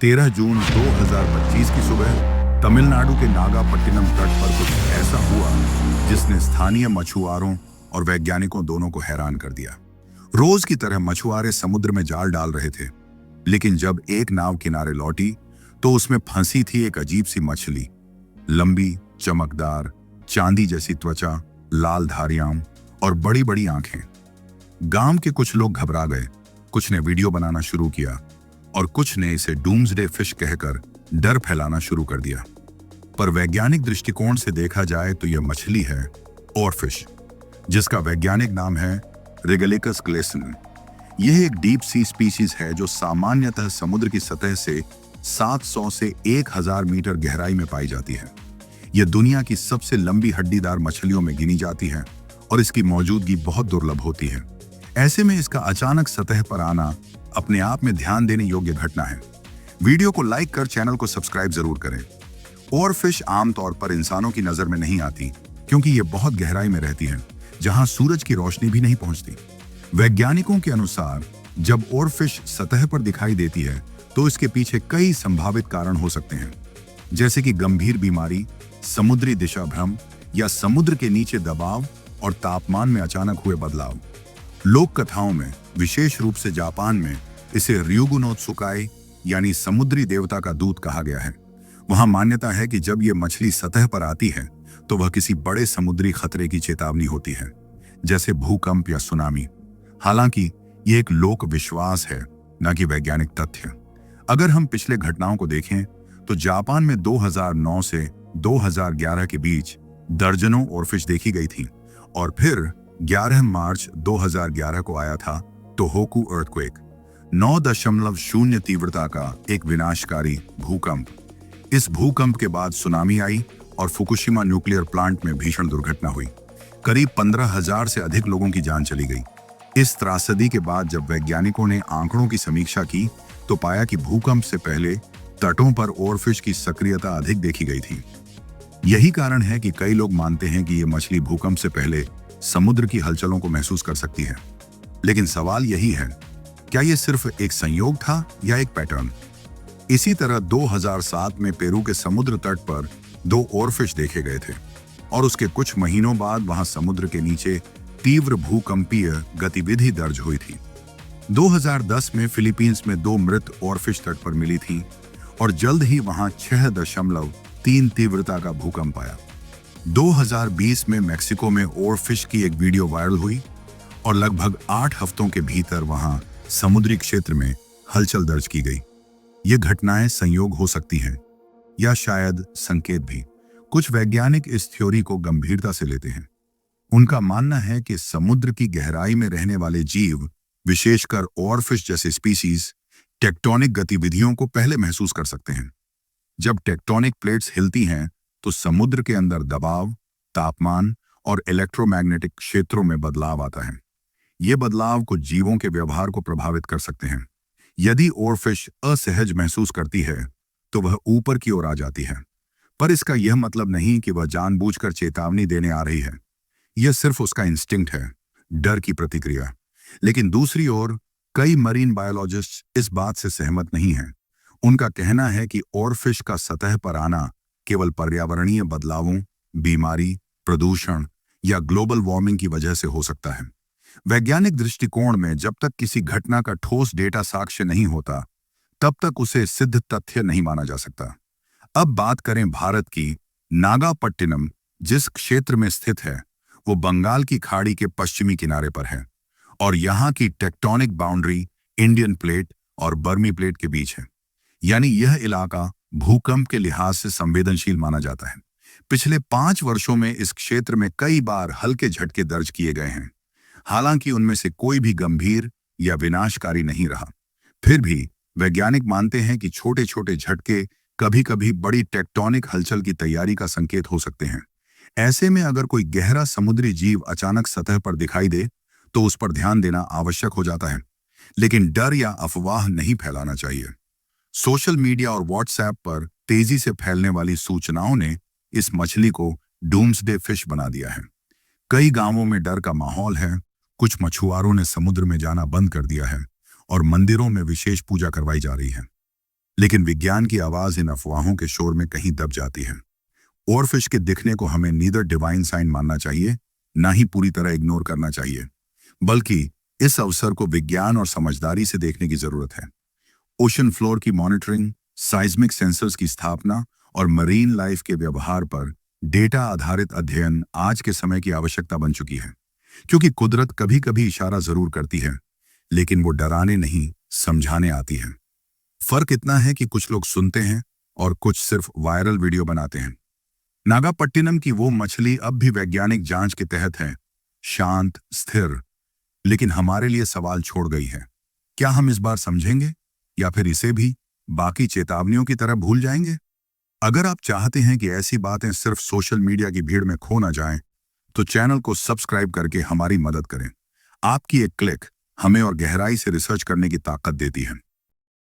13 जून 2025 की सुबह तमिलनाडु के नागापट्टिनम तट पर कुछ ऐसा हुआ जिसने स्थानीय मछुआरों और वैज्ञानिकों दोनों को हैरान कर दिया। रोज की तरह मछुआरे समुद्र में जाल डाल रहे थे, लेकिन जब एक नाव किनारे लौटी तो उसमें फंसी थी एक अजीब सी मछली। लंबी, चमकदार, चांदी जैसी त्वचा, लाल धारियां और बड़ी बड़ी आंखें। गांव के कुछ लोग घबरा गए, कुछ ने वीडियो बनाना शुरू किया और कुछ ने इसे डूम्सडे फिश कहकर डर फैलाना शुरू कर दिया। पर वैज्ञानिक दृष्टिकोण से देखा जाए तो यह मछली है ओरफिश, जिसका वैज्ञानिक नाम है रिगेलिकस ग्लेसन। यह एक डीप सी स्पीशीज है जो सामान्यतः समुद्र की सतह से 700 से 1000 मीटर गहराई में पाई जाती है। यह दुनिया की सबसे लंबी हड्डीदार मछलियों में गिनी जाती है और इसकी मौजूदगी बहुत दुर्लभ होती है। ऐसे में इसका अचानक सतह पर आना अपने आप में ध्यान देने योग्य घटना है। वीडियो को लाइक कर चैनल को सब्सक्राइब जरूर करें। ओरफिश आमतौर पर इंसानों की नजर में नहीं आती क्योंकि ये बहुत गहराई में रहती है, जहां सूरज की रोशनी भी नहीं पहुंचती। वैज्ञानिकों के अनुसार जब ओरफिश सतह पर दिखाई देती है तो इसके पीछे कई संभावित कारण हो सकते हैं, जैसे कि गंभीर बीमारी, समुद्री दिशा भ्रम या समुद्र के नीचे दबाव और तापमान में अचानक हुए बदलाव। लोक कथाओं में, विशेष रूप से जापान में, इसे ryugu no tsukai यानी समुद्री देवता का दूत कहा गया है। वहां मान्यता है कि जब यह मछली सतह पर आती है तो वह किसी बड़े समुद्री खतरे की चेतावनी होती है, जैसे भूकंप या सुनामी। हालांकि यह एक लोक विश्वास है, न कि वैज्ञानिक तथ्य। अगर हम पिछले घटनाओं को देखें तो जापान में 2009 से 2011 के बीच दर्जनों ओरफिश देखी गई थी और फिर 11 मार्च 2011 को आया था टोहोकू अर्थक्वेक, 9.0 तीव्रता का एक विनाशकारी भूकंप। इस भूकंप के बाद सुनामी आई और फुकुशिमा न्यूक्लियर प्लांट में भीषण दुर्घटना हुई। करीब 15,000 से अधिक लोगों की जान चली गई। इस त्रासदी के बाद जब वैज्ञानिकों ने आंकड़ों की समीक्षा की तो पाया कि भूकंप से पहले तटों पर ओरफिश की सक्रियता अधिक देखी गई थी। यही कारण है कि कई लोग मानते हैं कि यह मछली भूकंप से पहले समुद्र की हलचलों को महसूस कर सकती है। लेकिन सवाल यही है, क्या यह सिर्फ एक संयोग था या एक पैटर्न? इसी तरह 2007 में पेरू के समुद्र तट पर 2 ओरफिश देखे गए थे और उसके कुछ महीनों बाद वहां समुद्र के नीचे तीव्र भूकंपीय गतिविधि दर्ज हुई थी। 2010 में फिलीपींस में 2 मृत ओरफिश तट पर मिली थी और जल्द ही वहां 6.3 तीव्रता का भूकंप आया। 2020 में मेक्सिको में ओरफिश की एक वीडियो वायरल हुई और लगभग 8 हफ्तों के भीतर वहां समुद्री क्षेत्र में हलचल दर्ज की गई। ये घटनाएं संयोग हो सकती हैं या शायद संकेत भी। कुछ वैज्ञानिक इस थ्योरी को गंभीरता से लेते हैं। उनका मानना है कि समुद्र की गहराई में रहने वाले जीव, विशेषकर ओरफिश जैसे स्पीशीज, टेक्टोनिक गतिविधियों को पहले महसूस कर सकते हैं। जब टेक्टोनिक प्लेट्स हिलती हैं तो समुद्र के अंदर दबाव, तापमान और इलेक्ट्रोमैग्नेटिक क्षेत्रों में बदलाव आता है। ये बदलाव कुछ जीवों के व्यवहार को प्रभावित कर सकते हैं। यदि ओरफिश असहज महसूस करती है तो वह ऊपर की ओर आ जाती है, पर इसका यह मतलब नहीं कि वह जानबूझकर चेतावनी देने आ रही है। यह सिर्फ उसका इंस्टिंक्ट है, डर की प्रतिक्रिया। लेकिन दूसरी ओर कई मरीन बायोलॉजिस्ट इस बात से सहमत नहीं हैं। उनका कहना है कि ओरफिश का सतह पर आना केवल पर्यावरणीय बदलावों, बीमारी, प्रदूषण या ग्लोबल वार्मिंग की वजह से हो सकता है। वैज्ञानिक दृष्टिकोण में जब तक किसी घटना का ठोस डेटा साक्ष्य नहीं होता, तब तक उसे सिद्ध तथ्य नहीं माना जा सकता। अब बात करें भारत की। नागापट्टिनम जिस क्षेत्र में स्थित है वो बंगाल की खाड़ी के पश्चिमी किनारे पर है और यहाँ की टेक्टोनिक बाउंड्री इंडियन प्लेट और बर्मी प्लेट के बीच है। यानी यह इलाका भूकंप के लिहाज से संवेदनशील माना जाता है। पिछले 5 वर्षों में इस क्षेत्र में कई बार हल्के झटके दर्ज किए गए हैं, हालांकि उनमें से कोई भी गंभीर या विनाशकारी नहीं रहा। फिर भी वैज्ञानिक मानते हैं कि छोटे छोटे झटके कभी-कभी बड़ी टेक्टोनिक हलचल की तैयारी का संकेत हो सकते हैं। ऐसे में अगर कोई गहरा समुद्री जीव अचानक सतह पर दिखाई दे तो उस पर ध्यान देना आवश्यक हो जाता है, लेकिन डर या अफवाह नहीं फैलाना चाहिए। सोशल मीडिया और व्हाट्सएप पर तेजी से फैलने वाली सूचनाओं ने इस मछली को डूम्सडे फिश बना दिया है। कई गांवों में डर का माहौल है। कुछ मछुआरों ने समुद्र में जाना बंद कर दिया है और मंदिरों में विशेष पूजा करवाई जा रही है। लेकिन विज्ञान की आवाज इन अफवाहों के शोर में कहीं दब जाती है। ओरफिश के दिखने को हमें नीदर डिवाइन साइन मानना चाहिए, ना ही पूरी तरह इग्नोर करना चाहिए, बल्कि इस अवसर को विज्ञान और समझदारी से देखने की जरूरत है। ओशन फ्लोर की मॉनिटरिंग, साइज्मिक सेंसर्स की स्थापना और मरीन लाइफ के व्यवहार पर डेटा आधारित अध्ययन आज के समय की आवश्यकता बन चुकी है, क्योंकि कुदरत कभी कभी इशारा जरूर करती है, लेकिन वो डराने नहीं, समझाने आती है। फर्क इतना है कि कुछ लोग सुनते हैं और कुछ सिर्फ वायरल वीडियो बनाते हैं। नागापट्टिनम की वो मछली अब भी वैज्ञानिक जांच के तहत है, शांत, स्थिर, लेकिन हमारे लिए सवाल छोड़ गई है। क्या हम इस बार समझेंगे या फिर इसे भी बाकी चेतावनियों की तरह भूल जाएंगे? अगर आप चाहते हैं कि ऐसी बातें सिर्फ सोशल मीडिया की भीड़ में खो ना जाएं, तो चैनल को सब्सक्राइब करके हमारी मदद करें। आपकी एक क्लिक हमें और गहराई से रिसर्च करने की ताकत देती है।